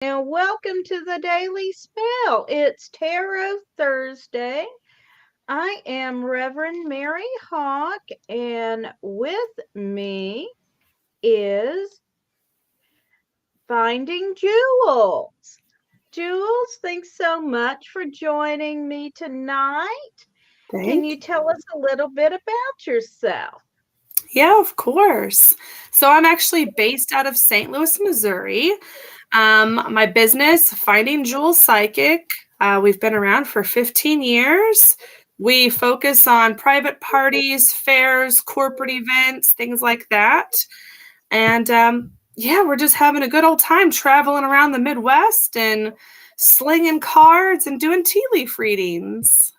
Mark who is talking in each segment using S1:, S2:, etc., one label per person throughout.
S1: and welcome to the Daily Spell. It's Tarot Thursday. I am Reverend Mary Hawk, and with me is Finding Jules. Jules, thanks so much for joining me tonight. Can
S2: Thank
S1: you tell us a little bit about yourself?
S2: Yeah, of course. So I'm actually based out of St. Louis, Missouri. My business, Finding Jewels Psychic, we've been around for 15 years. We focus on private parties, fairs, corporate events, things like that. And yeah, we're just having a good old time traveling around the Midwest and slinging cards and doing tea leaf readings.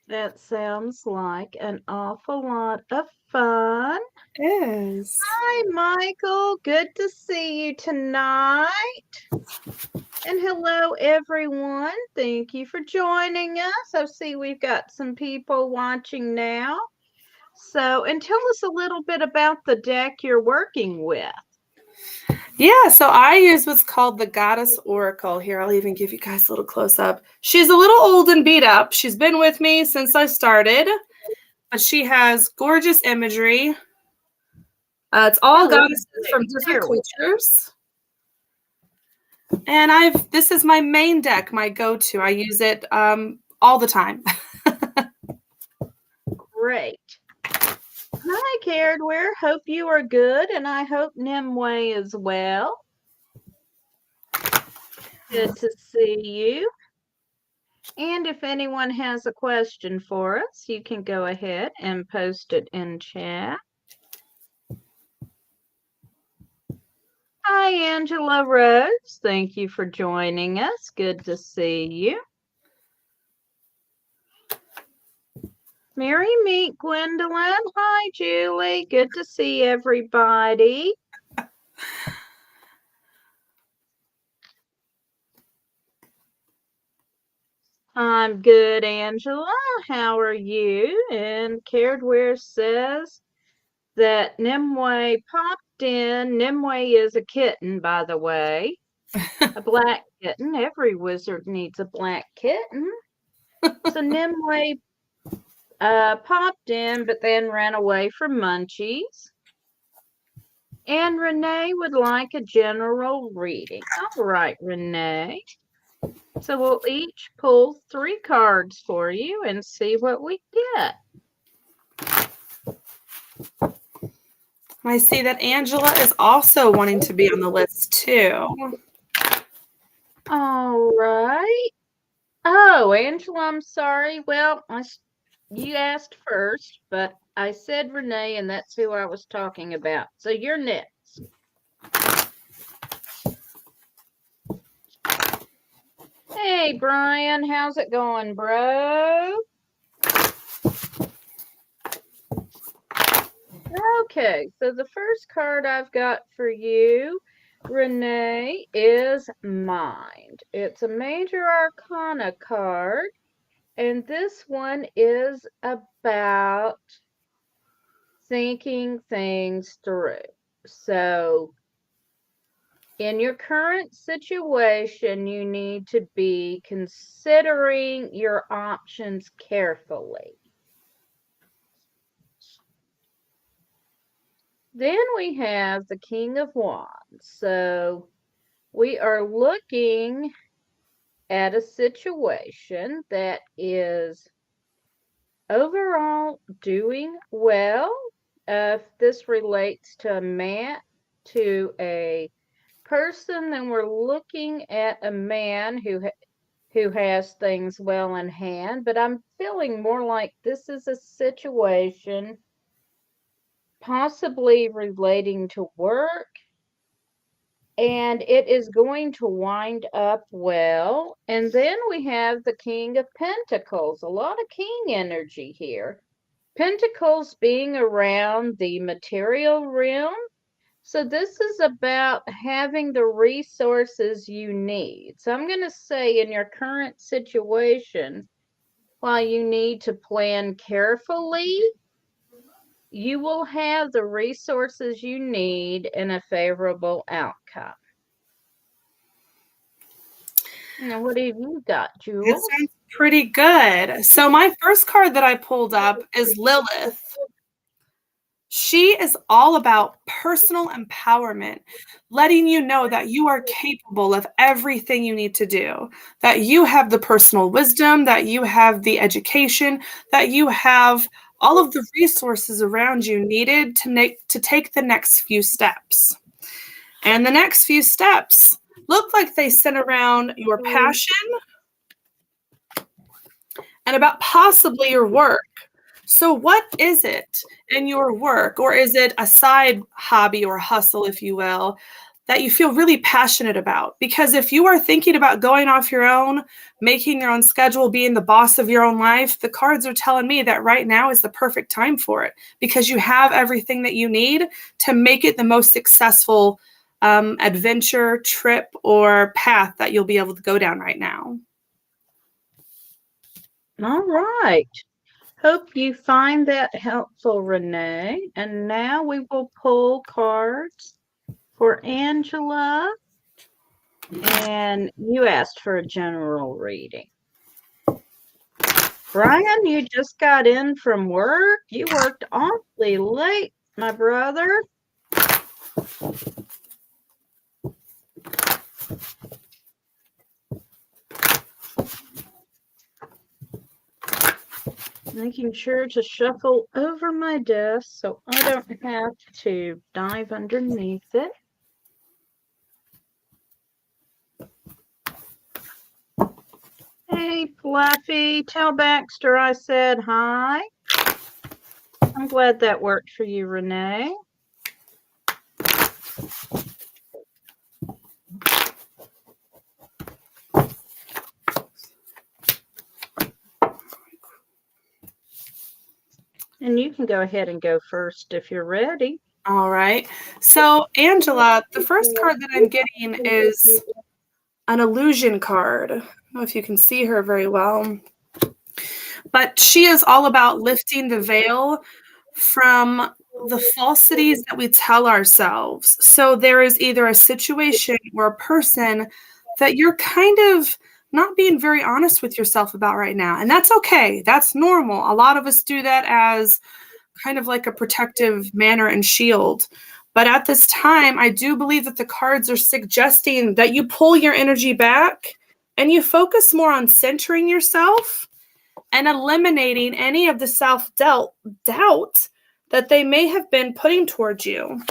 S1: That sounds like an awful lot of fun.
S2: It is.
S1: Hi, Michael. Good to see you tonight. And hello, everyone. Thank you for joining us. I see we've got some people watching now. And tell us a little bit about the deck you're working with.
S2: Yeah, so I use what's called the Goddess Oracle. Here, I'll even give you guys a little close up. She's a little old and beat up. She's been with me since I started, but she has gorgeous imagery. It's all
S1: Oh,
S2: goddesses
S1: it's
S2: from different
S1: clear.
S2: cultures. And this is my main deck, my go-to. I use it all the time.
S1: Great. Hi, Caredware. Hope you are good, and I hope Nimue is well. Good to see you. And if anyone has a question for us, you can go ahead and post it in chat. Hi, Angela Rose. Thank you for joining us. Good to see you. Mary meet Gwendolyn. Hi, Julie. Good to see everybody. I'm good, Angela. How are you? And Caredware says that Nimue popped in. Nimue is a kitten, by the way. A black kitten. Every wizard needs a black kitten. So Nimue popped in, but then ran away from Munchies. And Renee would like a general reading. All right, Renee. So we'll each pull 3 cards for you and see what we get.
S2: I see that Angela is also wanting to be on the list too.
S1: All right. Oh, Angela, I'm sorry. Well, you asked first, but I said Renee, and that's who I was talking about. So you're next. Hey, Brian, how's it going, bro? Okay, so the first card I've got for you, Renee, is Mind. It's a Major Arcana card, and this one is about thinking things through. So, in your current situation, you need to be considering your options carefully. Then we have the King of Wands. So we are looking at a situation that is overall doing well. If this relates to a man, to a person, then we're looking at a man who has things well in hand. But I'm feeling more like this is a situation possibly relating to work, and it is going to wind up well. And then we have the King of Pentacles, a lot of king energy here. Pentacles being around the material realm. So this is about having the resources you need. So I'm going to say in your current situation, while you need to plan carefully, you will have the resources you need in a favorable outcome. Now, what have you got,
S2: It
S1: Jules?
S2: sounds pretty good. So my first card that I pulled up is Lilith. She is all about personal empowerment, letting you know that you are capable of everything you need to do, that you have the personal wisdom, that you have the education, that you have all of the resources around you needed to take the next few steps. And the next few steps look like they center around your passion and about possibly your work. So, what is it in your work, or is it a side hobby or hustle, if you will, that you feel really passionate about? Because if you are thinking about going off your own, making your own schedule, being the boss of your own life, the cards are telling me that right now is the perfect time for it because you have everything that you need to make it the most successful adventure, trip, or path that you'll be able to go down right now.
S1: All right. Hope you find that helpful, Renee. And now we will pull cards for Angela. And you asked for a general reading. Brian, you just got in from work. You worked awfully late, my brother. Making sure to shuffle over my desk so I don't have to dive underneath it. Hey, Fluffy, tell Baxter I said hi. I'm glad that worked for you, Renee. And you can go ahead and go first if you're ready.
S2: All right. So, Angela, the first card that I'm getting is an illusion card. I don't know if you can see her very well, but she is all about lifting the veil from the falsities that we tell ourselves. So, there is either a situation or a person that you're kind of not being very honest with yourself about right now. And that's okay. That's normal. A lot of us do that as kind of like a protective manner and shield. But at this time, I do believe that the cards are suggesting that you pull your energy back and you focus more on centering yourself and eliminating any of the self-doubt that they may have been putting towards you.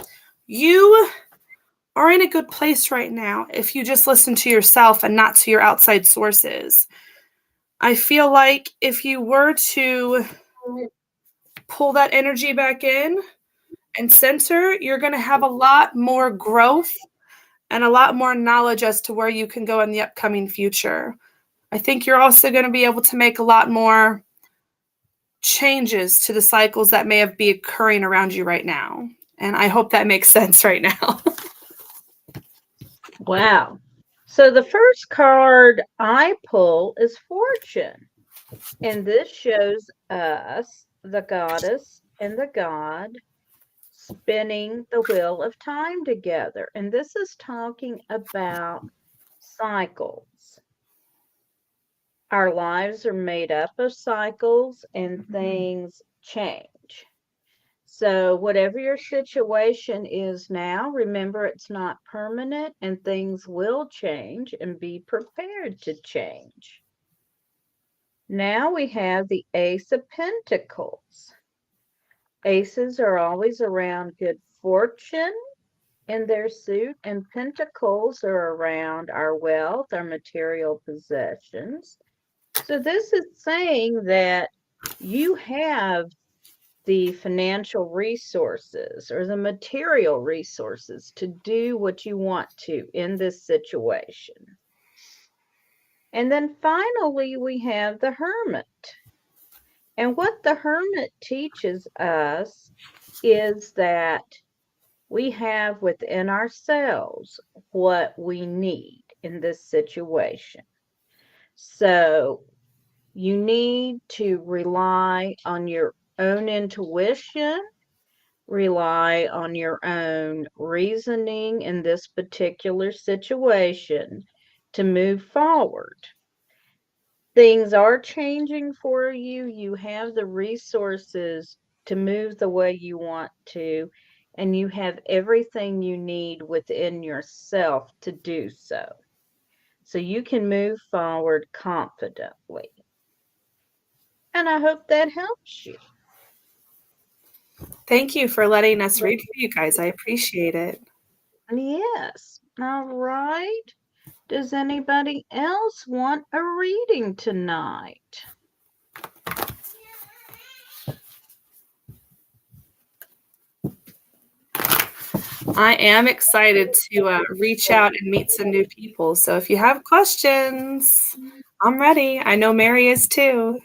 S2: You are in a good place right now if you just listen to yourself and not to your outside sources. I feel like if you were to pull that energy back in and center, you're going to have a lot more growth and a lot more knowledge as to where you can go in the upcoming future. I think you're also going to be able to make a lot more changes to the cycles that may have be occurring around you right now. And I hope that makes sense right now.
S1: Wow. So the first card I pull is Fortune. And this shows us the goddess and the god spinning the wheel of time together. And this is talking about cycles. Our lives are made up of cycles and things change. So, whatever your situation is now, remember it's not permanent and things will change, and be prepared to change. Now we have the Ace of Pentacles. Aces are always around good fortune in their suit, and pentacles are around our wealth, our material possessions. So this is saying that you have the financial resources or the material resources to do what you want to in this situation. And then finally, we have the Hermit. And what the Hermit teaches us is that we have within ourselves what we need in this situation. So you need to rely on your own intuition, rely on your own reasoning in this particular situation, to move forward. Things are changing for you. You have the resources to move the way you want to, and you have everything you need within yourself to do so. So you can move forward confidently. And I hope that helps you.
S2: Thank you for letting us read for you guys. I appreciate it.
S1: Yes. All right. Does anybody else want a reading tonight?
S2: I am excited to reach out and meet some new people. So if you have questions, I'm ready. I know Mary is too.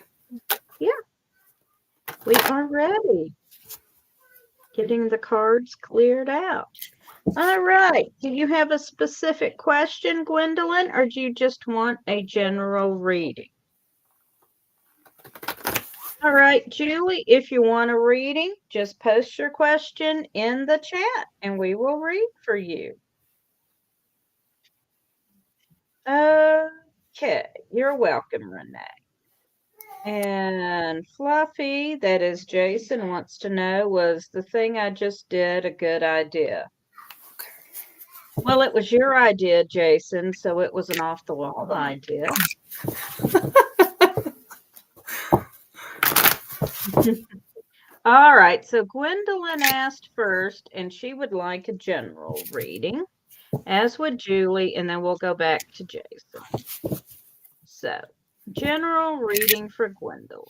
S1: Yeah, we are ready. Getting the cards cleared out. All right. Do you have a specific question, Gwendolyn, or do you just want a general reading? All right, Julie, if you want a reading, just post your question in the chat and we will read for you. Okay, you're welcome, Renee. And Fluffy, that is Jason, wants to know, was the thing I just did a good idea? Well, it was your idea, Jason, so it was an off-the-wall idea. All right, so Gwendolyn asked first, and she would like a general reading, as would Julie, and then we'll go back to Jason. So, general reading for Gwendolyn.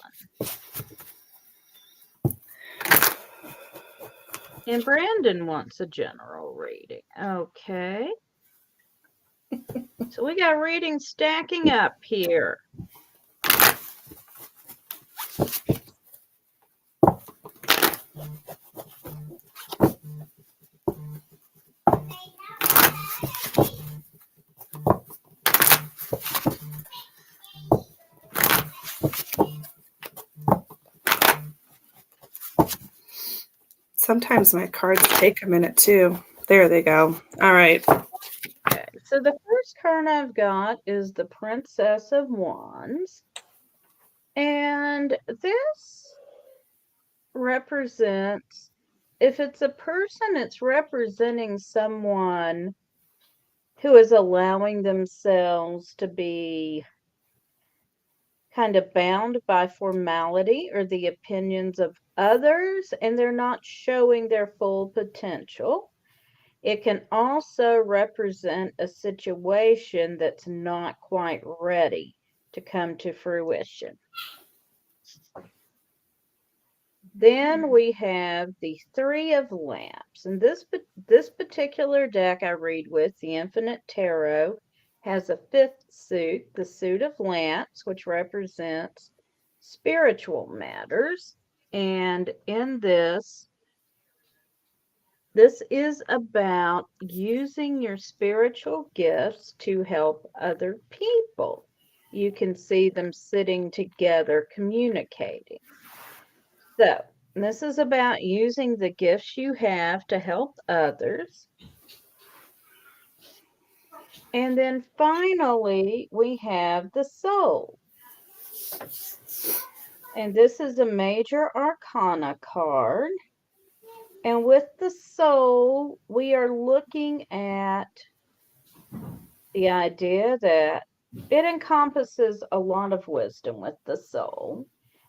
S1: And Brandon wants a general reading. Okay. So we got readings stacking up here.
S2: Sometimes my cards take a minute too. There they go. All right.
S1: Okay, so the first card I've got is the Princess of Wands. And this represents, if it's a person, it's representing someone who is allowing themselves to be kind of bound by formality or the opinions of others, and they're not showing their full potential. It can also represent a situation that's not quite ready to come to fruition. Then we have the Three of Lamps. And this particular deck I read with, the Infinite Tarot, has a fifth suit, the Suit of Lamps, which represents spiritual matters. And in this is about using your spiritual gifts to help other people. You can see them sitting together communicating. So, this is about using the gifts you have to help others. And then finally, we have the Soul. And this is a major arcana card. And with the Soul, we are looking at the idea that it encompasses a lot of wisdom with the Soul.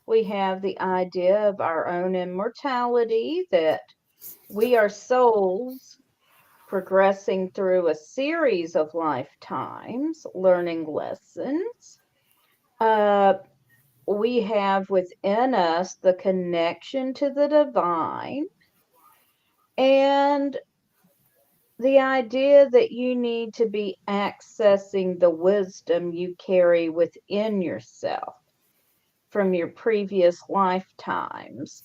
S1: We have the idea of our own immortality, that we are souls progressing through a series of lifetimes, learning lessons. We have within us the connection to the divine, and the idea that you need to be accessing the wisdom you carry within yourself from your previous lifetimes.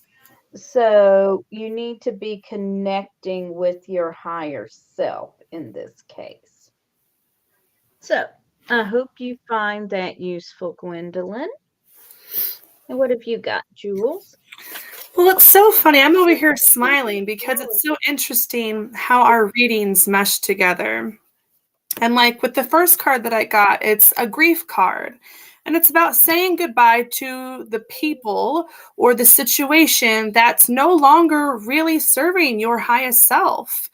S1: So you need to be connecting with your higher self in this case. So I hope you find that useful, Gwendolyn. And what have you got, Jules?
S2: Well, it's so funny. I'm over here smiling because it's so interesting how our readings mesh together. And like with the first card that I got, it's a grief card. And it's about saying goodbye to the people or the situation that's no longer really serving your highest self.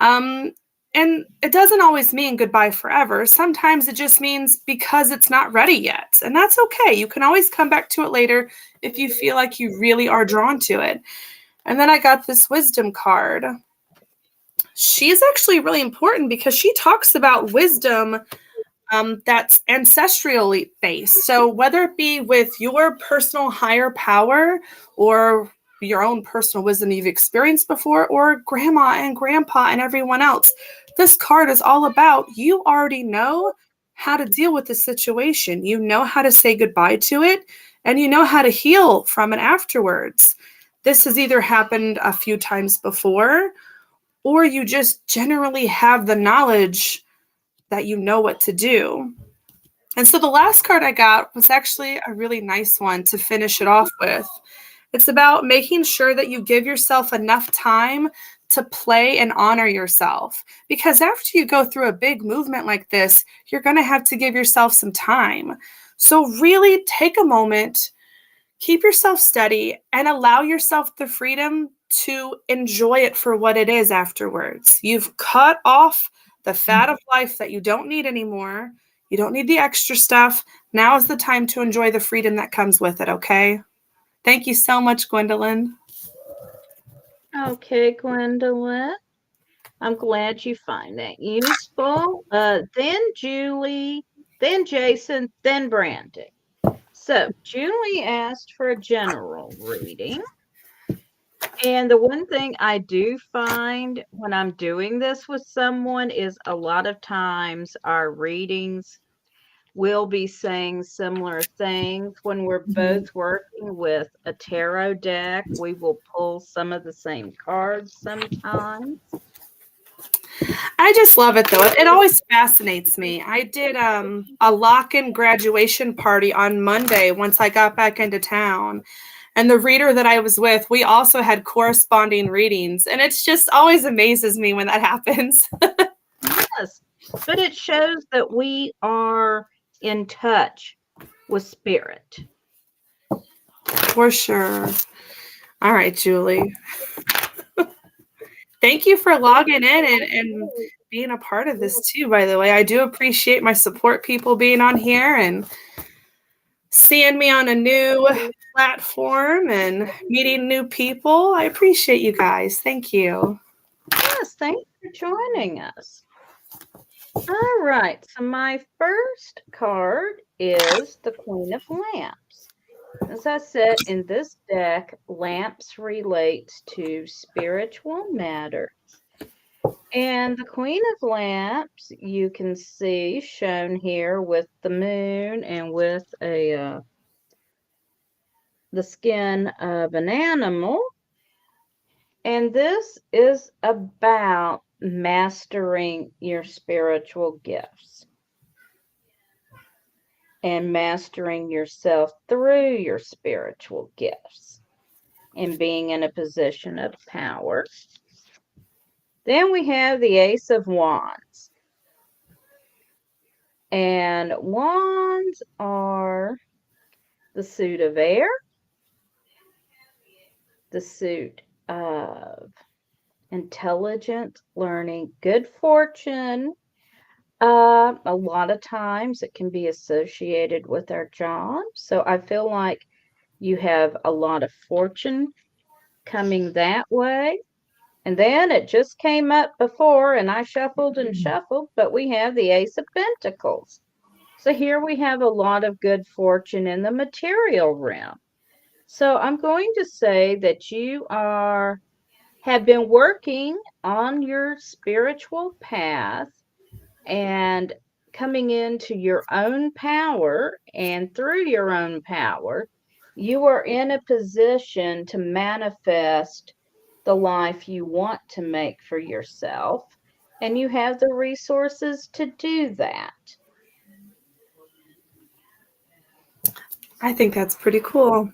S2: Um, and it doesn't always mean goodbye forever. Sometimes it just means because it's not ready yet. And that's okay. You can always come back to it later if you feel like you really are drawn to it. And then I got this wisdom card. She's actually really important because she talks about wisdom that's ancestrally based. So whether it be with your personal higher power or your own personal wisdom you've experienced before, or grandma and grandpa and everyone else, this card is all about you already know how to deal with the situation. You know how to say goodbye to it, and you know how to heal from it afterwards. This has either happened a few times before, or you just generally have the knowledge that you know what to do. And so the last card I got was actually a really nice one to finish it off with. It's about making sure that you give yourself enough time to play and honor yourself. Because after you go through a big movement like this, you're going to have to give yourself some time. So really take a moment, keep yourself steady, and allow yourself the freedom to enjoy it for what it is afterwards. You've cut off the fat of life that you don't need anymore. You don't need the extra stuff. Now is the time to enjoy the freedom that comes with it, okay? Thank you so much, Gwendolyn.
S1: Okay, Gwendolyn. I'm glad you find that useful. Then Julie, then Jason, then Brandon. So Julie asked for a general reading. And the one thing I do find when I'm doing this with someone is a lot of times our readings will be saying similar things. When we're both working with a tarot deck, we will pull some of the same cards sometimes.
S2: I just love it though. It always fascinates me. I did a lock-in graduation party on Monday once I got back into town. And the reader that I was with, we also had corresponding readings. And it's just always amazes me when that happens.
S1: Yes, but it shows that we are in touch with spirit.
S2: For sure. All right, Julie. Thank you for logging in and being a part of this too, by the way. I do appreciate my support people being on here and seeing me on a new platform and meeting new people. I appreciate you guys. Thank you.
S1: Yes, thanks for joining us. All right, so my first card is the Queen of Lamps. As I said, in this deck, lamps relates to spiritual matters. And the Queen of Lamps, you can see shown here with the moon and with the skin of an animal. And this is about mastering your spiritual gifts and mastering yourself through your spiritual gifts and being in a position of power. Then we have the Ace of Wands. And wands are the suit of air, the suit of intelligent learning, good fortune. A lot of times it can be associated with our job. So I feel like you have a lot of fortune coming that way. And then it just came up before and I shuffled and shuffled, but we have the Ace of Pentacles. So here we have a lot of good fortune in the material realm. So I'm going to say that you have been working on your spiritual path and coming into your own power, and through your own power, you are in a position to manifest the life you want to make for yourself, and you have the resources to do that.
S2: I think that's pretty cool.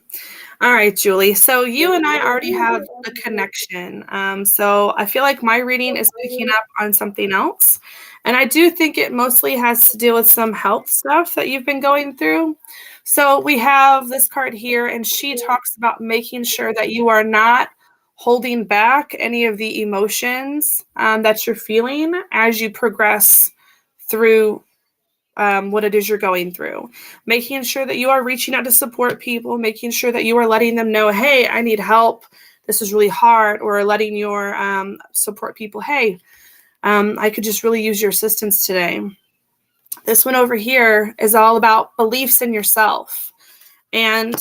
S2: All right, Julie. So you and I already have a connection. So I feel like my reading is picking up on something else. And I do think it mostly has to deal with some health stuff that you've been going through. So we have this card here, and she talks about making sure that you are not holding back any of the emotions that you're feeling as you progress through what it is you're going through. Making sure that you are reaching out to support people, making sure that you are letting them know, hey, I need help. This is really hard, or letting your support people, hey, I could just really use your assistance today. This one over here is all about beliefs in yourself. And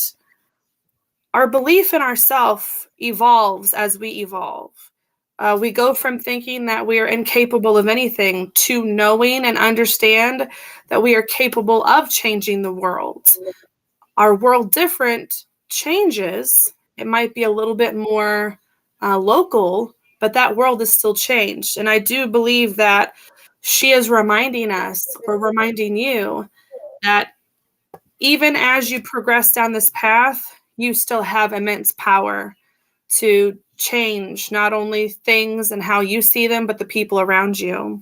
S2: our belief in ourself evolves as we evolve. We go from thinking that we are incapable of anything to knowing and understand that we are capable of changing the world. Our world different changes. It might be a little bit more local, but that world is still changed. And I do believe that she is reminding us, or reminding you, that even as you progress down this path, you still have immense power to change not only things and how you see them, but the people around you.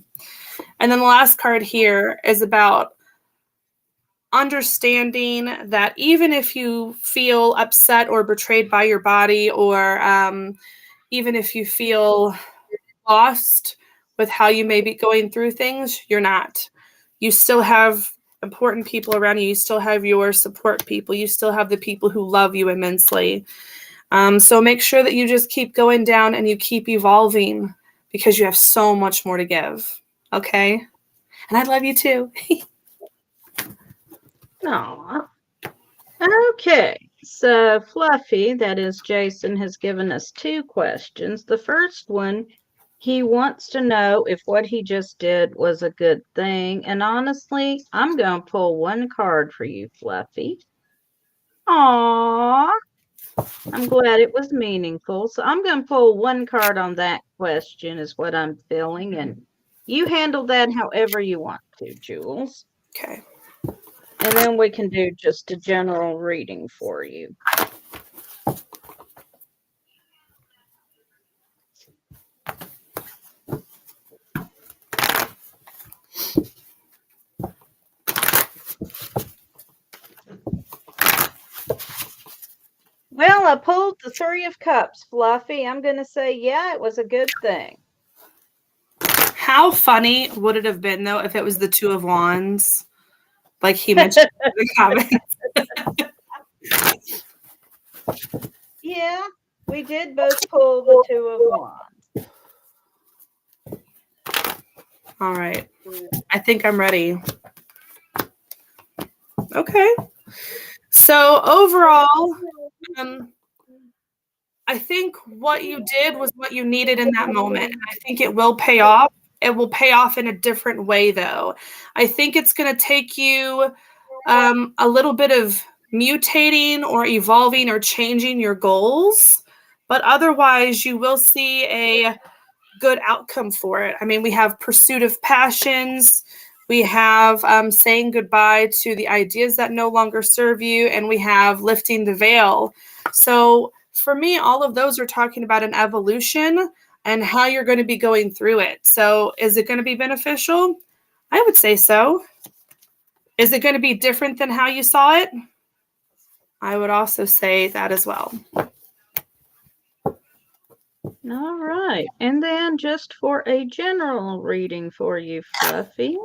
S2: And then the last card here is about understanding that even if you feel upset or betrayed by your body, or even if you feel lost with how you may be going through things, you're not. You still have important people around you. You still have your support people. You still have the people who love you immensely. So make sure that you just keep going down and you keep evolving, because you have so much more to give. Okay? And I love you too.
S1: Aw. Okay, so Fluffy, that is Jason, has given us 2 questions. The first one, he wants to know if what he just did was a good thing. And honestly, I'm going to pull 1 card for you, Fluffy. Aw, I'm glad it was meaningful. So I'm going to pull 1 card on that question, is what I'm feeling. And you handle that however you want to, Jules.
S2: Okay.
S1: And then we can do just a general reading for you. Well, I pulled the 3 of Cups, Fluffy. I'm going to say, yeah, it was a good thing.
S2: How funny would it have been, though, if it was the 2 of Wands, like he mentioned in the comments?
S1: Yeah, we did both pull the 2 of Wands.
S2: All right. I think I'm ready. Okay. So overall, I think what you did was what you needed in that moment. And I think it will pay off. It will pay off in a different way, though. I think it's going to take you a little bit of mutating or evolving or changing your goals. But otherwise, you will see a good outcome for it. I mean, we have pursuit of passions. We have saying goodbye to the ideas that no longer serve you. And we have lifting the veil. So for me, all of those are talking about an evolution and how you're going to be going through it. So is it going to be beneficial? I would say so. Is it going to be different than how you saw it? I would also say that as well.
S1: All right. And then just for a general reading for you, Fluffy.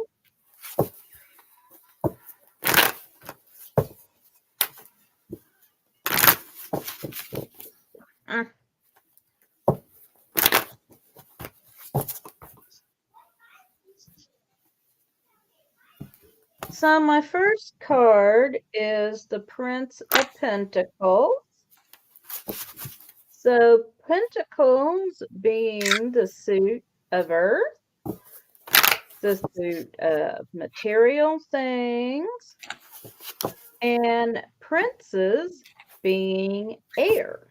S1: So my first card is the Prince of Pentacles. So Pentacles being the suit of earth, the suit of material things, and princes being air.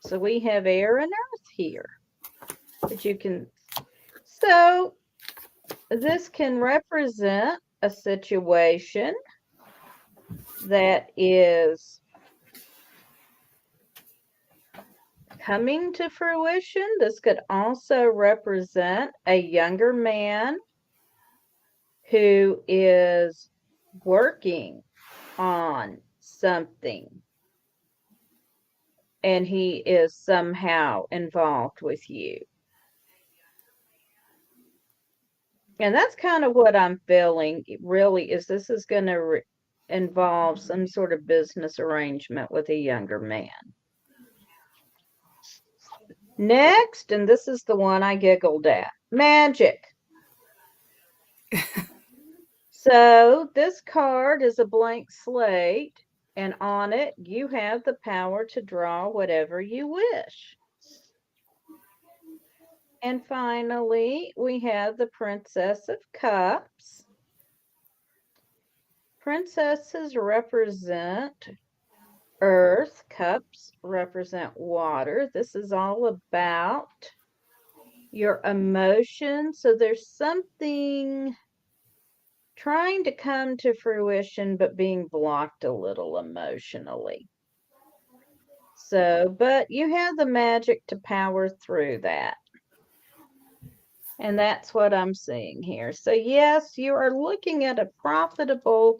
S1: So we have air and earth here. But you can, so this can represent a situation that is coming to fruition. This could also represent a younger man who is working on something and he is somehow involved with you. And that's kind of what I'm feeling really is this is going to involve some sort of business arrangement with a younger man. Next, and this is the one I giggled at, magic. So this card is a blank slate, and on it you have the power to draw whatever you wish. And finally, we have the Princess of Cups. Princesses represent earth, cups represent water. This is all about your emotions. So there's something trying to come to fruition, but being blocked a little emotionally. So, but you have the magic to power through that. And that's what I'm seeing here. So yes, you are looking at a profitable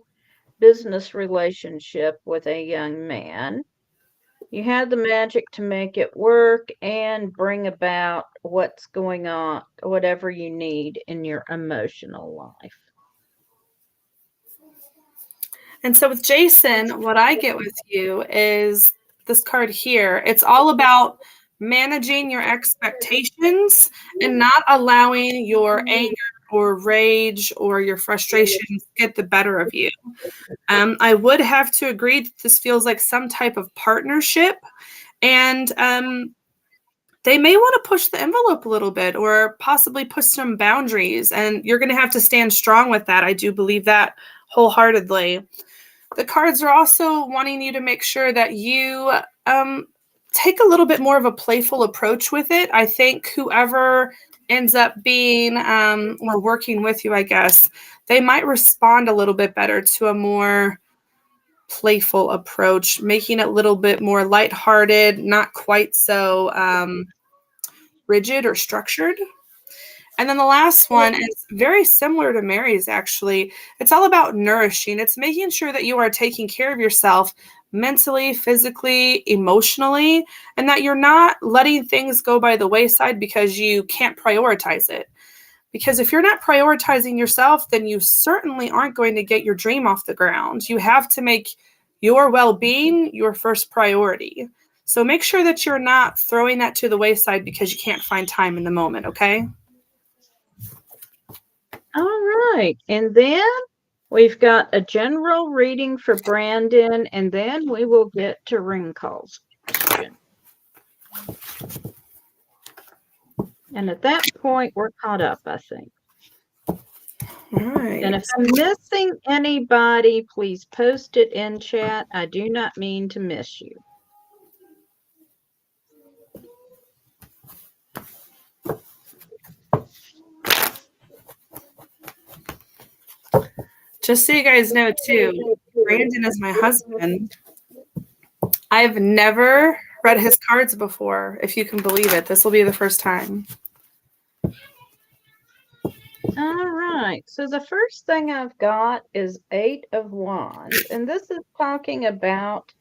S1: business relationship with a young man. You have the magic to make it work and bring about what's going on, whatever you need in your emotional life.
S2: And so with Jason, what I get with you is this card here. It's all about managing your expectations and not allowing your anger or rage or your frustrations get the better of you. I would have to agree that this feels like some type of partnership, and they may want to push the envelope a little bit or possibly push some boundaries, and you're going to have to stand strong with that. I do believe that wholeheartedly. The cards are also wanting you to make sure that you take a little bit more of a playful approach with it. I think whoever ends up being or working with you, I guess, they might respond a little bit better to a more playful approach, making it a little bit more lighthearted, not quite so rigid or structured. And then the last one is very similar to Mary's, actually. It's all about nourishing. It's making sure that you are taking care of yourself mentally, physically, emotionally, and that you're not letting things go by the wayside because you can't prioritize it. Because if you're not prioritizing yourself, then you certainly aren't going to get your dream off the ground. You have to make your well-being your first priority. So make sure that you're not throwing that to the wayside because you can't find time in the moment, okay?
S1: All right. And then we've got a general reading for Brandon, and then we will get to Ringcall's question. And at that point, we're caught up, I think.
S2: All right.
S1: And if I'm missing anybody, please post it in chat. I do not mean to miss you.
S2: Just so you guys know, too, Brandon is my husband. I've never read his cards before, if you can believe it. This will be the first time.
S1: All right. So the first thing I've got is 8 of Wands. And this is talking about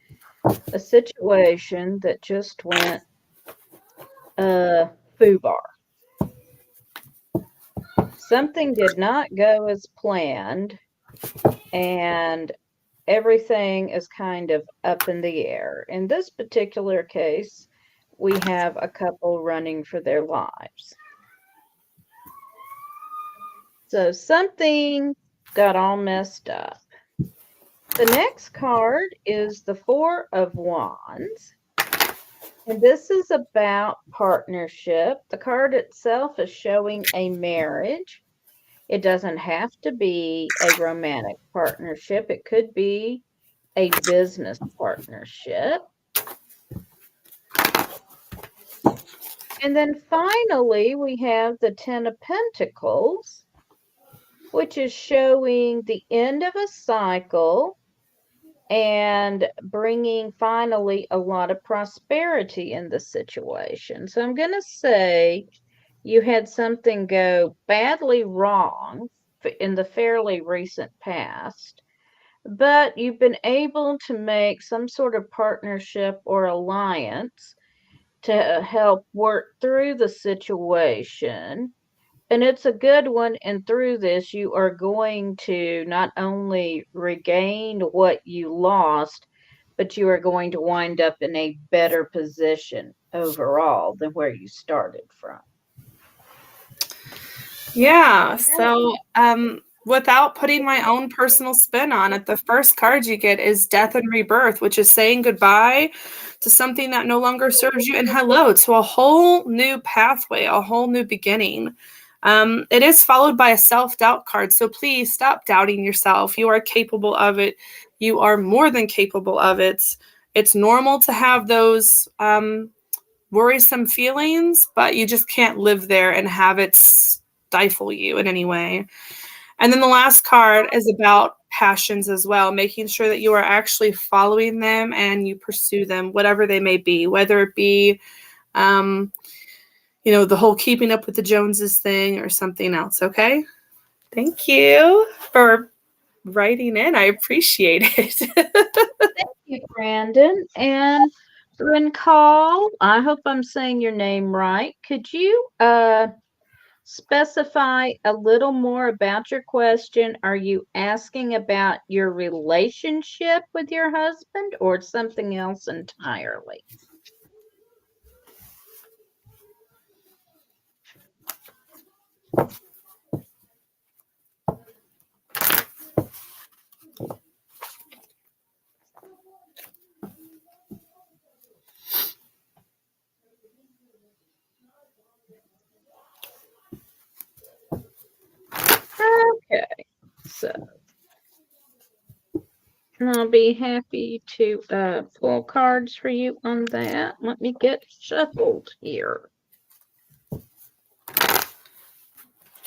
S1: a situation that just went foobar. Something did not go as planned, and everything is kind of up in the air. In this particular case, we have a couple running for their lives. So something got all messed up. The next card is the 4 of Wands. And this is about partnership. The card itself is showing a marriage. It doesn't have to be a romantic partnership. It could be a business partnership. And then finally, we have the 10 of Pentacles, which is showing the end of a cycle and bringing finally a lot of prosperity in the situation. So I'm going to say you had something go badly wrong in the fairly recent past, but you've been able to make some sort of partnership or alliance to help work through the situation. And it's a good one. And through this, you are going to not only regain what you lost, but you are going to wind up in a better position overall than where you started from.
S2: Yeah. So, without putting my own personal spin on it, the first card you get is Death and Rebirth, which is saying goodbye to something that no longer serves you and hello to a whole new pathway, a whole new beginning. It is followed by a self-doubt card. So please stop doubting yourself. You are capable of it. You are more than capable of it. It's normal to have those worrisome feelings, but you just can't live there and have it stifle you in any way. And then the last card is about passions as well, making sure that you are actually following them and you pursue them, whatever they may be, whether it be, the whole keeping up with the Joneses thing or something else. Okay. Thank you for writing in. I appreciate it.
S1: Thank you, Brandon. And Rincall, I hope I'm saying your name right. Could you specify a little more about your question? Are you asking about your relationship with your husband or something else entirely? Okay, so I'll be happy to pull cards for you on that. Let me get shuffled here.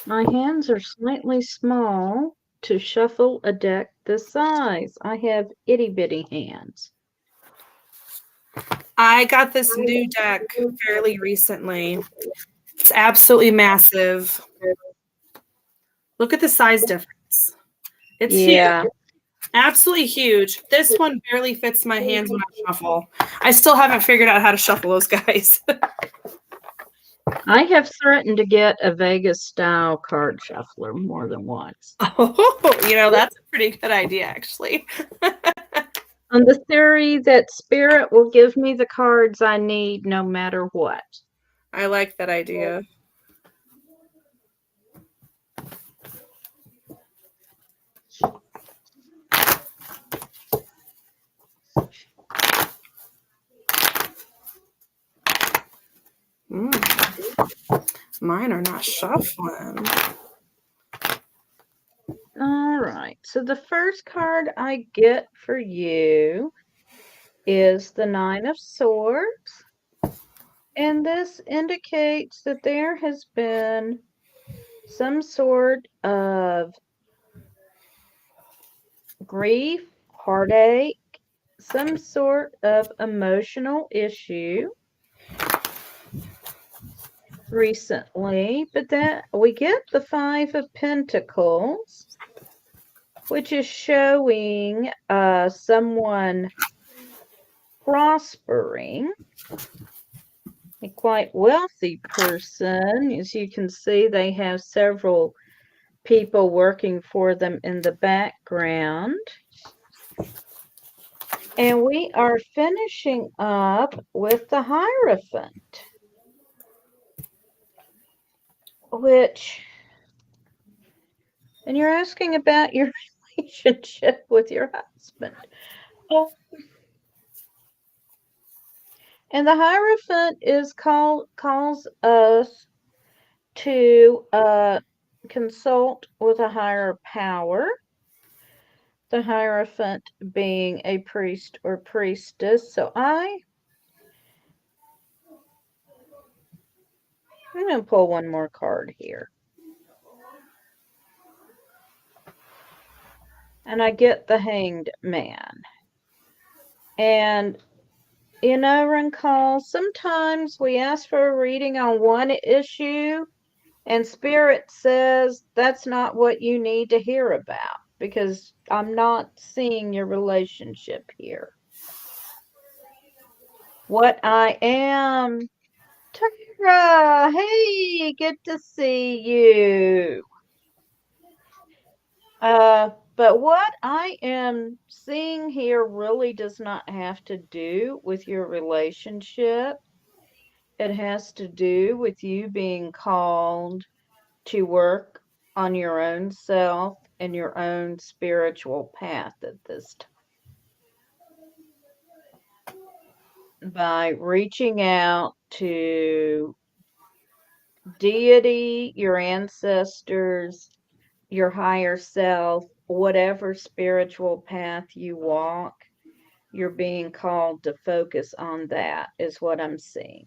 S1: My hands are slightly small to shuffle a deck this size. I have itty bitty hands.
S2: I got this new deck fairly recently. It's absolutely massive. Look at the size difference. It's huge. Absolutely huge. This one barely fits my hands when I shuffle. I still haven't figured out how to shuffle those guys.
S1: I have threatened to get a Vegas style card shuffler more than once.
S2: Oh, that's a pretty good idea, actually.
S1: On the theory that spirit will give me the cards I need no matter what.
S2: I like that idea. Mine are not shuffling.
S1: All right. So the first card I get for you is the Nine of Swords. And this indicates that there has been some sort of grief, heartache, some sort of emotional issue recently, but that we get the Five of Pentacles, which is showing someone prospering, a quite wealthy person. As you can see, they have several people working for them in the background. And we are finishing up with the Hierophant, and you're asking about your relationship with your husband. And the Hierophant calls us to consult with a higher power. The Hierophant being a priest or priestess. So I'm going to pull one more card here. And I get the Hanged Man. And, Rincall, sometimes we ask for a reading on one issue And Spirit says that's not what you need to hear about because I'm not seeing your relationship here. What I am, Tara, hey, good to see you. But what I am seeing here really does not have to do with your relationship. It has to do with you being called to work on your own self and your own spiritual path at this time by reaching out to deity, your ancestors, your higher self, whatever spiritual path you walk, you're being called to focus on that, is what I'm seeing.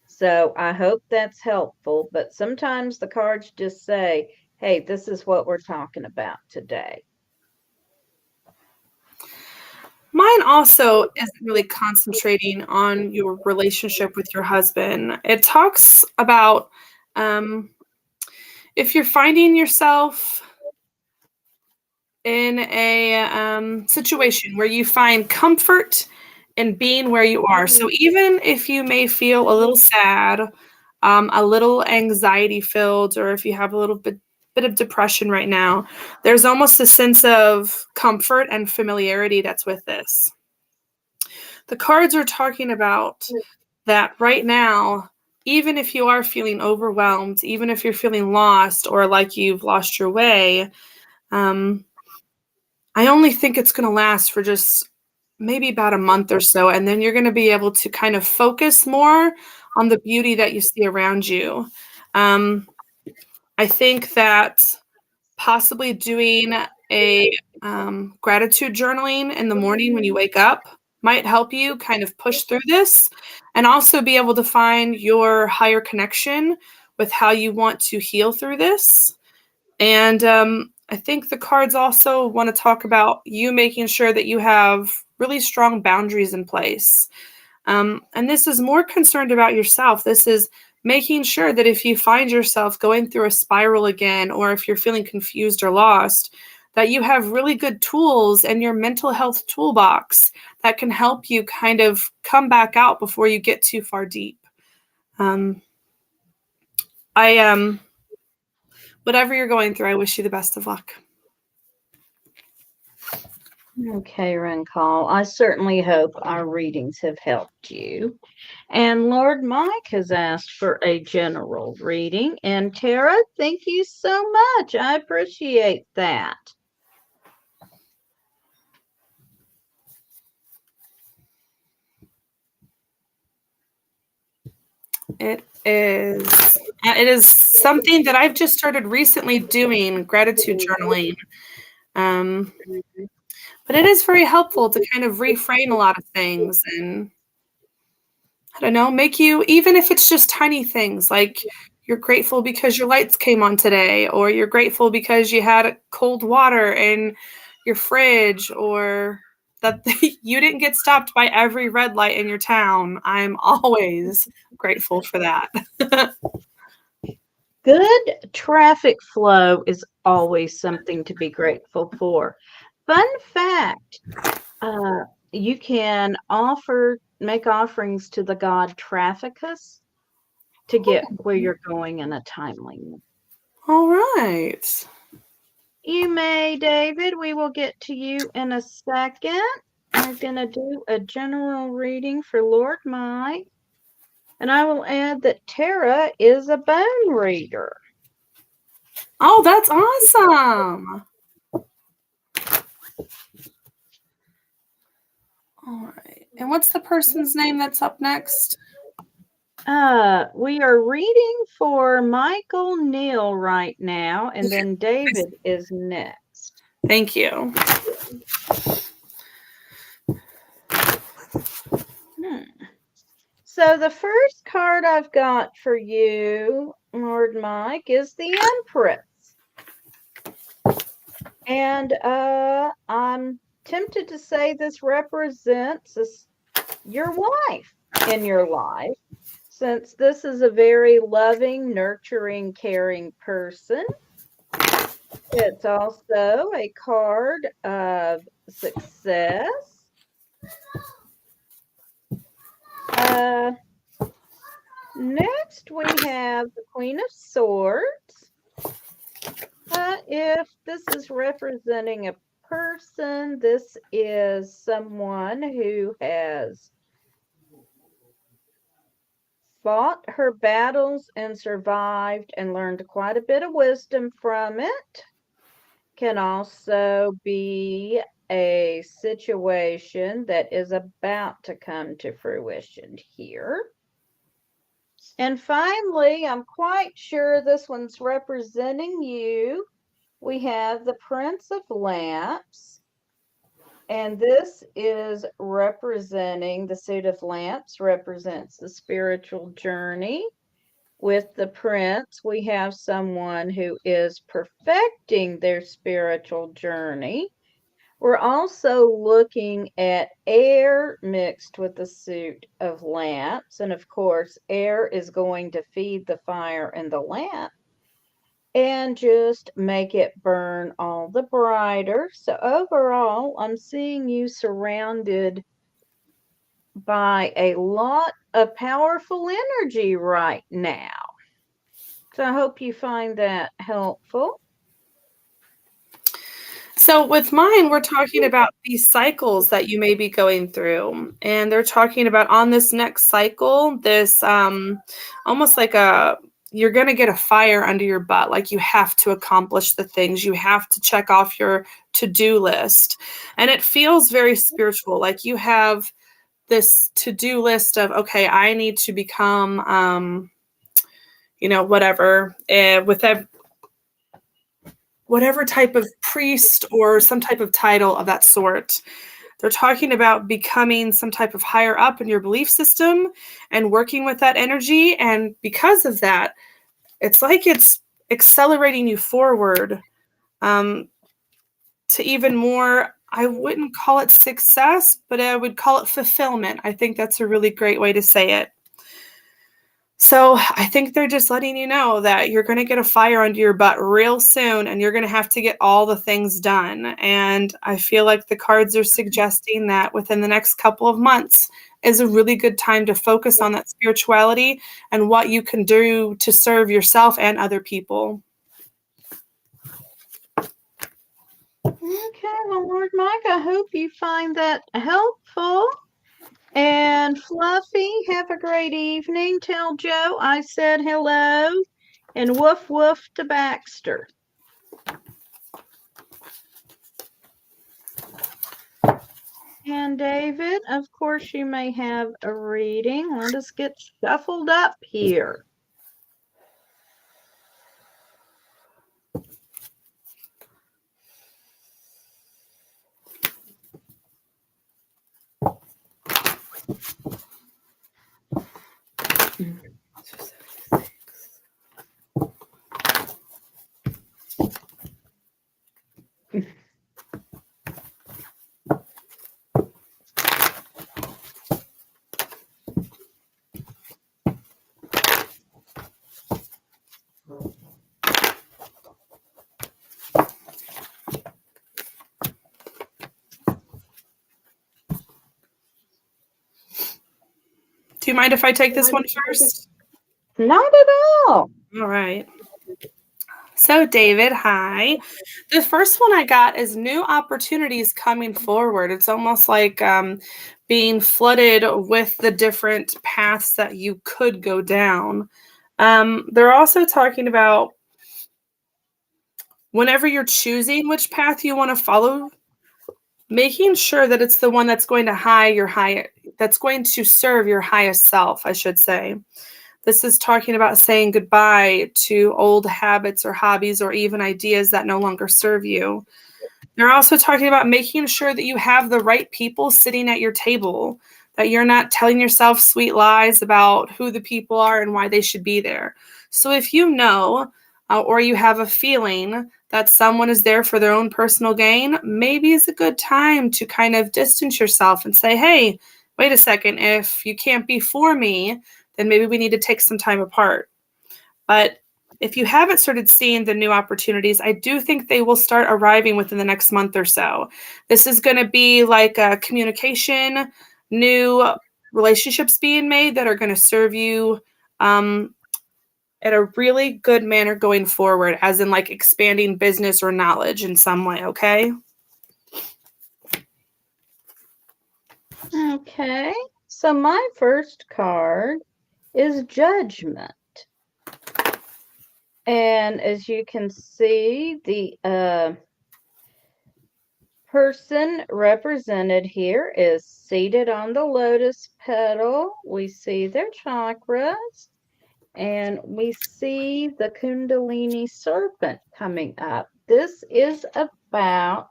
S1: So I hope that's helpful, but sometimes the cards just say, hey, this is what we're talking about today.
S2: Mine also isn't really concentrating on your relationship with your husband. It talks about if you're finding yourself in a situation where you find comfort in being where you are. So even if you may feel a little sad, a little anxiety filled, or if you have a little bit of depression right now, there's almost a sense of comfort and familiarity that's with this. The cards are talking about that right now, even if you are feeling overwhelmed, even if you're feeling lost or like you've lost your way, I only think it's going to last for just maybe about a month or so. And then you're going to be able to kind of focus more on the beauty that you see around you. I think that possibly doing a gratitude journaling in the morning when you wake up might help you kind of push through this and also be able to find your higher connection with how you want to heal through this. And I think the cards also want to talk about you making sure that you have really strong boundaries in place. And this is more concerned about yourself. This is making sure that if you find yourself going through a spiral again, or if you're feeling confused or lost, that you have really good tools in your mental health toolbox that can help you kind of come back out before you get too far deep. Whatever you're going through, I wish you the best of luck.
S1: Okay, Rankal, I certainly hope our readings have helped you. And Lord Mike has asked for a general reading. And Tara, thank you so much. I appreciate that.
S2: It is something that I've just started recently doing, gratitude journaling. But it is very helpful to kind of reframe a lot of things and, I don't know, make you, even if it's just tiny things, like you're grateful because your lights came on today, or you're grateful because you had cold water in your fridge, or that you didn't get stopped by every red light in your town. I'm always grateful for that.
S1: Good traffic flow is always something to be grateful for. Fun fact, you can make offerings to the god Trafficus to get where you're going in a timely manner.
S2: All right.
S1: You may, David. We will get to you in a second. I'm going to do a general reading for Lord Mike. And I will add that Tara is a bone reader.
S2: Oh, that's awesome. All right. And what's the person's name that's up next?
S1: We are reading for Michael Neal right now, and then David is next.
S2: Thank you.
S1: So the first card I've got for you, Lord Mike, is the Empress. And I'm tempted to say this represents your wife in your life. Since this is a very loving, nurturing, caring person, it's also a card of success. Next, we have the Queen of Swords. If this is representing a person, this is someone who has fought her battles and survived and learned quite a bit of wisdom from it. Can also be a situation that is about to come to fruition here. And finally, I'm quite sure this one's representing you. We have the Prince of Lamps. And this is representing the Suit of Lamps, represents the spiritual journey. With the Prince, we have someone who is perfecting their spiritual journey. We're also looking at air mixed with the Suit of Lamps. And of course, air is going to feed the fire in the lamp and just make it burn all the brighter. So overall, I'm seeing you surrounded by a lot of powerful energy right now. So I hope you find that helpful.
S2: So with mine, we're talking about these cycles that you may be going through. And they're talking about on this next cycle, this almost like you're going to get a fire under your butt. Like you have to accomplish the things. You have to check off your to-do list. And it feels very spiritual. Like you have this to-do list of, okay, I need to become, whatever, whatever type of priest or some type of title of that sort. They're talking about becoming some type of higher up in your belief system and working with that energy. And because of that, it's like it's accelerating you forward to even more. I wouldn't call it success, but I would call it fulfillment. I think that's a really great way to say it. So I think they're just letting you know that you're going to get a fire under your butt real soon and you're going to have to get all the things done. And I feel like the cards are suggesting that within the next couple of months is a really good time to focus on that spirituality and what you can do to serve yourself and other people.
S1: Okay, well, Lord Mike, I hope you find that helpful. And Fluffy, have a great evening. Tell Joe I said hello. And woof woof to Baxter. And David, of course, you may have a reading. Let us get shuffled up here.
S2: Do you mind if I take this one first?
S1: Not at all.
S2: All right. So, David, hi. The first one I got is new opportunities coming forward. It's almost like being flooded with the different paths that you could go down. They're also talking about whenever you're choosing which path you want to follow, making sure that it's the one that's going to that's going to serve your highest self, I should say. This is talking about saying goodbye to old habits or hobbies or even ideas that no longer serve you. They're also talking about making sure that you have the right people sitting at your table, that you're not telling yourself sweet lies about who the people are and why they should be there. So if you know or you have a feeling that someone is there for their own personal gain, maybe it's a good time to kind of distance yourself and say, hey, wait a second, if you can't be for me, then maybe we need to take some time apart. But if you haven't started seeing the new opportunities, I do think they will start arriving within the next month or so. This is going to be like a communication, new relationships being made that are going to serve you in a really good manner going forward, as in like expanding business or knowledge in some way, okay?
S1: Okay, so my first card is Judgment. And as you can see, the person represented here is seated on the lotus petal. We see their chakras. And we see the Kundalini serpent coming up. This is about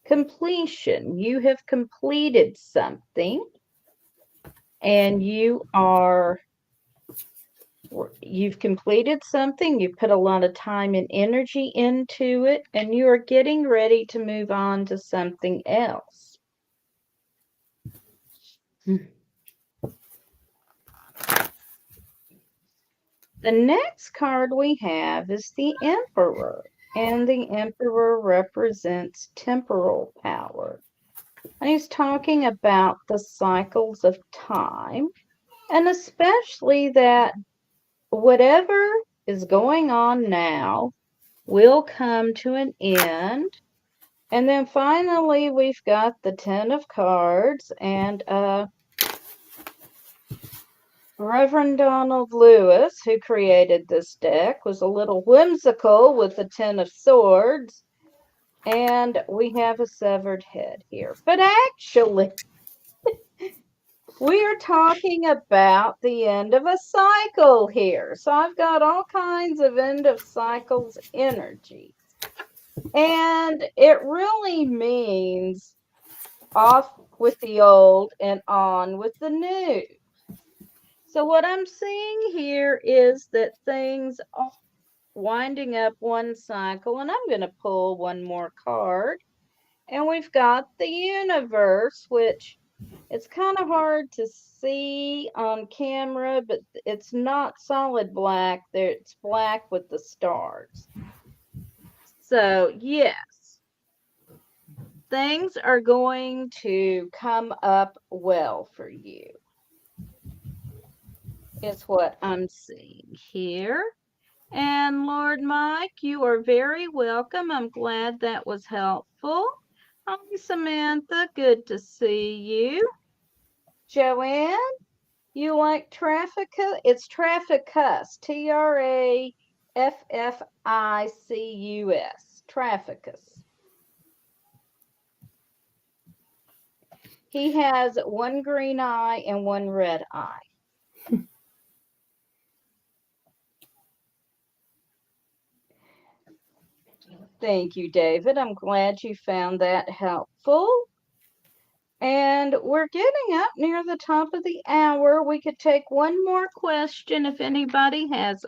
S1: completion. You have completed something and you've completed something. You put a lot of time and energy into it, and you are getting ready to move on to something else. The next card we have is the Emperor, and the Emperor represents temporal power. And he's talking about the cycles of time, and especially that whatever is going on now will come to an end. And then finally, we've got the Ten of Cards, and Reverend Donald Lewis, who created this deck, was a little whimsical with the Ten of Swords, and we have a severed head here. But actually, we are talking about the end of a cycle here. So I've got all kinds of end of cycles energy. And it really means off with the old and on with the new. So what I'm seeing here is that things are winding up one cycle, and I'm going to pull one more card. And we've got the universe, which it's kind of hard to see on camera, but it's not solid black. It's black with the stars. So, yes, things are going to come up well for you. Is what I'm seeing here. And Lord Mike, you are very welcome. I'm glad that was helpful. Hi, Samantha. Good to see you. Joanne, you like Trafficus? It's Trafficus. Trafficus. Trafficus. He has one green eye and one red eye. Thank you, David. I'm glad you found that helpful. And we're getting up near the top of the hour. We could take one more question if anybody has.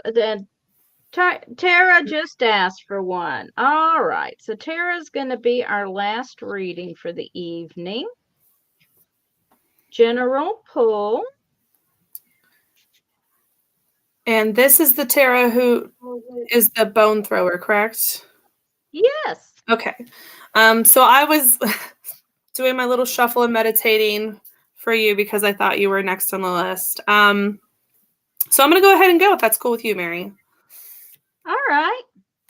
S1: Tara just asked for one. All right. So Tara's going to be our last reading for the evening. General pull.
S2: And this is the Tara who is the bone thrower, correct?
S1: Yes.
S2: Okay. So I was doing my little shuffle and meditating for you because I thought you were next on the list. So I'm going to go ahead and go if that's cool with you, Mary.
S1: All right.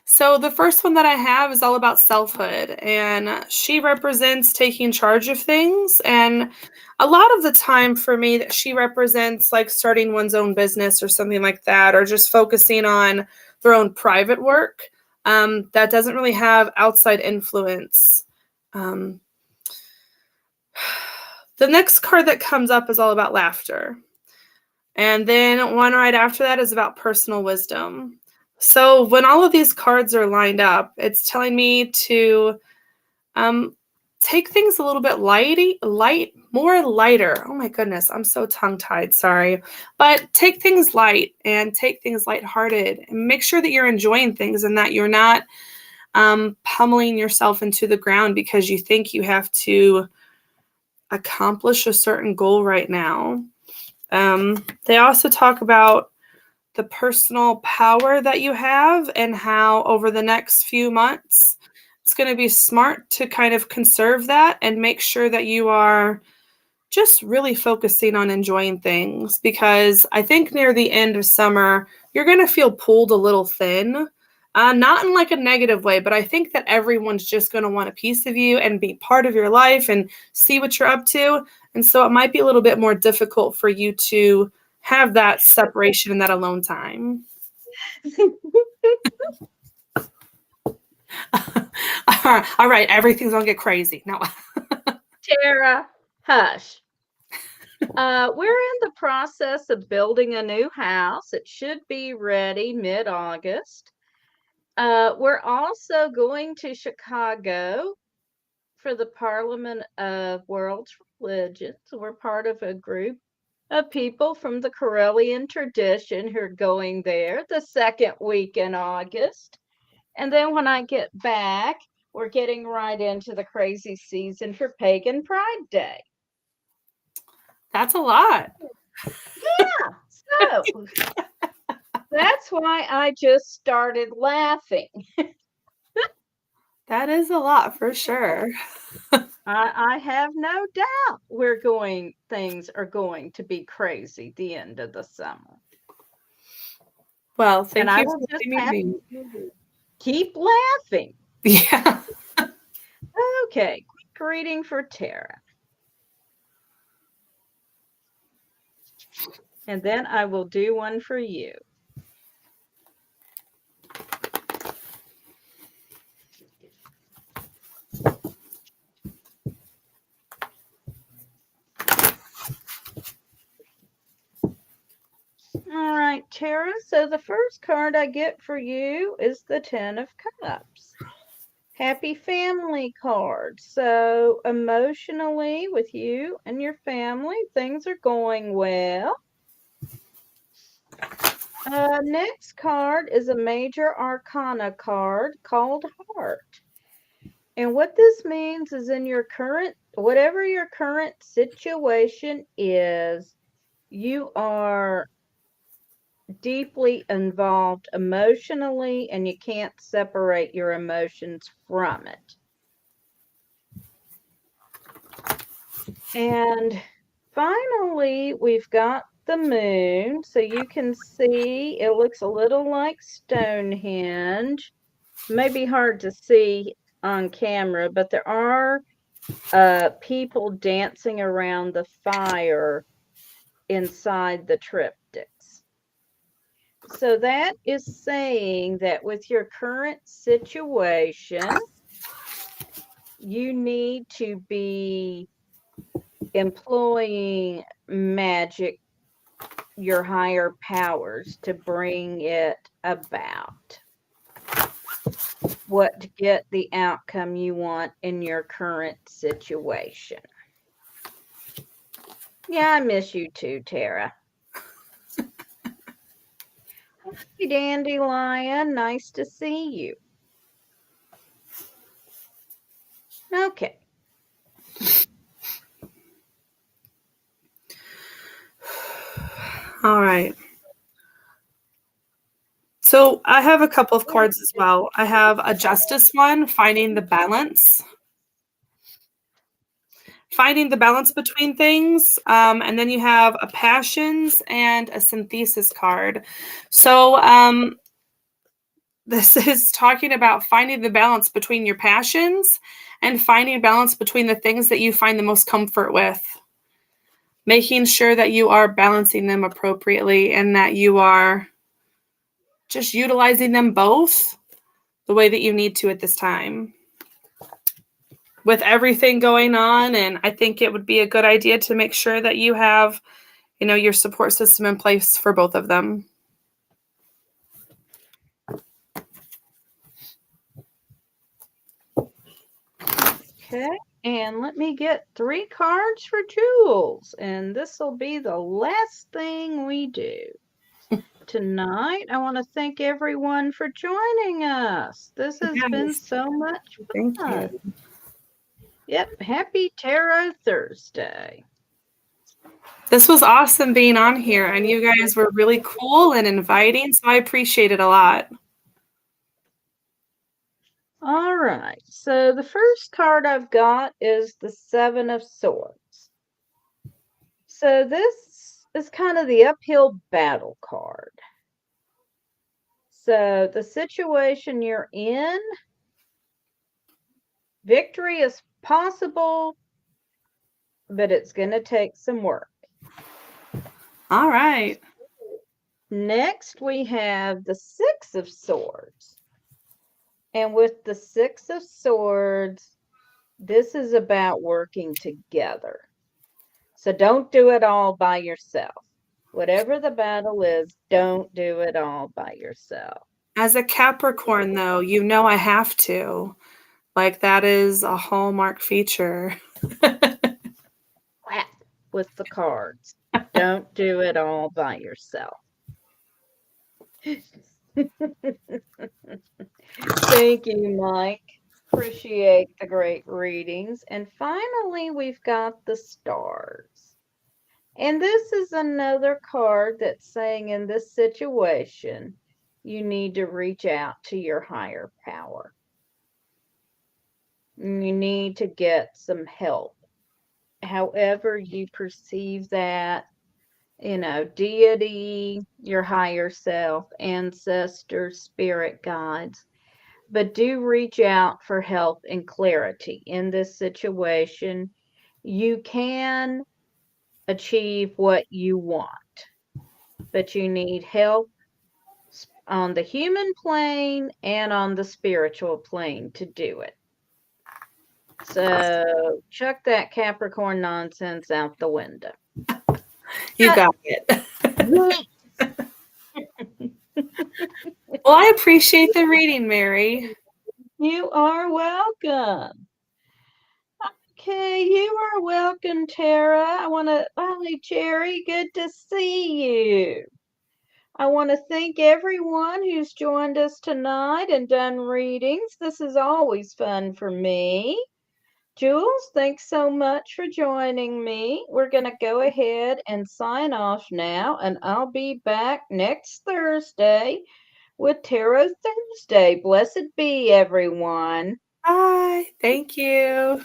S2: So the first one that I have is all about selfhood, and she represents taking charge of things. And a lot of the time for me, that she represents like starting one's own business or something like that, or just focusing on their own private work that doesn't really have outside influence. The next card that comes up is all about laughter. And then one right after that is about personal wisdom. So when all of these cards are lined up, it's telling me to take things a little bit more lighter. Oh my goodness, I'm so tongue-tied, sorry. But take things light and take things lighthearted and make sure that you're enjoying things and that you're not pummeling yourself into the ground because you think you have to accomplish a certain goal right now. They also talk about the personal power that you have and how over the next few months it's going to be smart to kind of conserve that and make sure that you are just really focusing on enjoying things, because I think near the end of summer you're going to feel pulled a little thin. Not in like a negative way, but I think that everyone's just going to want a piece of you and be part of your life and see what you're up to. And so it might be a little bit more difficult for you to have that separation and that alone time. All right, everything's going to get crazy. No.
S1: Tara, hush. We're in the process of building a new house. It should be ready mid-August. We're also going to Chicago for the Parliament of World Religions. We're part of a group of people from the Correllian tradition who are going there the second week in August. And then when I get back, we're getting right into the crazy season for Pagan Pride Day.
S2: That's a lot.
S1: Yeah, so that's why I just started laughing.
S2: That is a lot for sure.
S1: I have no doubt things are going to be crazy the end of the summer.
S2: Well, thank
S1: And I
S2: you
S1: will
S2: for
S1: just
S2: letting
S1: have
S2: me.
S1: to keep laughing.
S2: Yeah.
S1: Okay, quick reading for Tara. And then I will do one for you. All right, Tara. So the first card I get for you is the Ten of Cups. Happy family card. So emotionally with you and your family, things are going well. Next card is a major arcana card called Heart. And what this means is whatever your current situation is, you are deeply involved emotionally and you can't separate your emotions from it. And finally, we've got the moon. So you can see it looks a little like Stonehenge. Maybe hard to see on camera, but there are people dancing around the fire inside the triptychs. So that is saying that with your current situation, you need to be employing magic, your higher powers, to bring it about. To get the outcome you want in your current situation. Yeah, I miss you too, Tara. Hey, Dandelion, nice to see you. Okay.
S2: All right. So I have a couple of cards as well. I have a justice one, finding the balance. Finding the balance between things. And then you have a passions and a synthesis card. So this is talking about finding the balance between your passions and finding balance between the things that you find the most comfort with. Making sure that you are balancing them appropriately and that you are just utilizing them both the way that you need to at this time. With everything going on, and I think it would be a good idea to make sure that you have, your support system in place for both of them.
S1: Okay, and let me get 3 cards for Jules, and this will be the last thing we do tonight. I want to thank everyone for joining us. This has been so much fun.
S2: Thank you.
S1: Yep, happy Tarot Thursday.
S2: This was awesome being on here, and you guys were really cool and inviting, so I appreciate it a lot.
S1: All right, so the first card I've got is the Seven of Swords. So this is kind of the uphill battle card. So the situation you're in, victory is possible, but it's going to take some work.
S2: All right.
S1: Next, we have the Six of Swords. And with the Six of Swords, this is about working together. So don't do it all by yourself. Whatever the battle is, don't do it all by yourself.
S2: As a Capricorn, though, you know I have to. Like, that is a hallmark feature.
S1: Whap with the cards. Don't do it all by yourself. Thank you, Mike. Appreciate the great readings. And finally, we've got the stars. And this is another card that's saying in this situation, you need to reach out to your higher power. You need to get some help. However you perceive that, deity, your higher self, ancestors, spirit guides. But do reach out for help and clarity in this situation. You can achieve what you want, but you need help on the human plane and on the spiritual plane to do it. So chuck that Capricorn nonsense out the window.
S2: You got it. Well, I appreciate the reading, Mary.
S1: You are welcome. Okay, you are welcome, Tara. Holly Cherry, good to see you. I want to thank everyone who's joined us tonight and done readings. This is always fun for me. Jules, thanks so much for joining me. We're going to go ahead and sign off now, and I'll be back next Thursday with Tarot Thursday. Blessed be, everyone.
S2: Bye. Thank you.